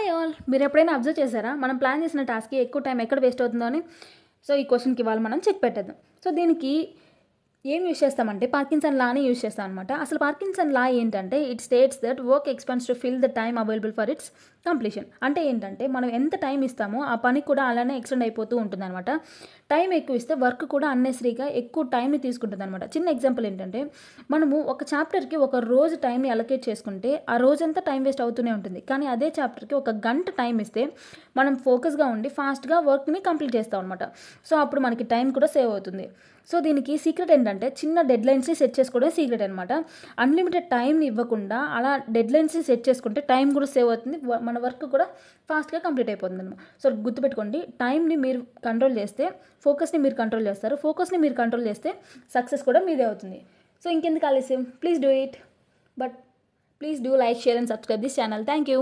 Hi all, మీరు ఎప్పుడైనా observe చేశారా మనం ప్లాన్ చేసిన టాస్క్కి ఎక్కువ టైం ఎక్కడ వేస్ట్ అవుతుందో అని? సో ఈ క్వశ్చన్కి ఇవాళ మనం చెక్ పెట్టేద్దాం. సో దీనికి ఏం యూజ్ చేస్తామంటే పార్కిన్సన్ లాని యూజ్ చేస్తాం అనమాట. అసలు పార్కిన్సన్ లా ఏంటంటే it states that work ఎక్స్పెండ్స్ to fill the time available for it's completion. అంటే ఏంటంటే మనం ఎంత టైం ఇస్తామో ఆ పని కూడా అలానే ఎక్స్టెండ్ అయిపోతూ ఉంటుంది అనమాట. టైం ఎక్కువ ఇస్తే వర్క్ కూడా అన్నెసరీగా ఎక్కువ టైంని తీసుకుంటుంది అనమాట. చిన్న ఎగ్జాంపుల్ ఏంటంటే మనము ఒక చాప్టర్కి ఒక రోజు టైంని అలొకేట్ చేసుకుంటే ఆ రోజంతా టైం వేస్ట్ అవుతూనే ఉంటుంది. కానీ అదే చాప్టర్కి ఒక గంట టైం ఇస్తే మనం ఫోకస్గా ఉండి ఫాస్ట్గా వర్క్ని కంప్లీట్ చేస్తాం అనమాట. సో అప్పుడు మనకి టైం కూడా సేవ్ అవుతుంది. సో దీనికి సీక్రెట్ ఏంటంటే చిన్న డెడ్లైన్స్ని సెట్ చేసుకోవడం సీక్రెట్ అనమాట. అన్లిమిటెడ్ టైంని ఇవ్వకుండా అలా డెడ్లైన్స్ని సెట్ చేసుకుంటే టైం కూడా సేవ్ అవుతుంది, మన వర్క్ కూడా ఫాస్ట్గా కంప్లీట్ అయిపోతుంది అనమాట. సో గుర్తుపెట్టుకోండి, టైంని మీరు కంట్రోల్ చేస్తే ఫోకస్ని మీరు కంట్రోల్ చేస్తారు, ఫోకస్ని మీరు కంట్రోల్ చేస్తే సక్సెస్ కూడా మీదే అవుతుంది. సో ఇంకెందుకు ఆలస్యం, please do it. But please do like, share and subscribe this channel. Thank you.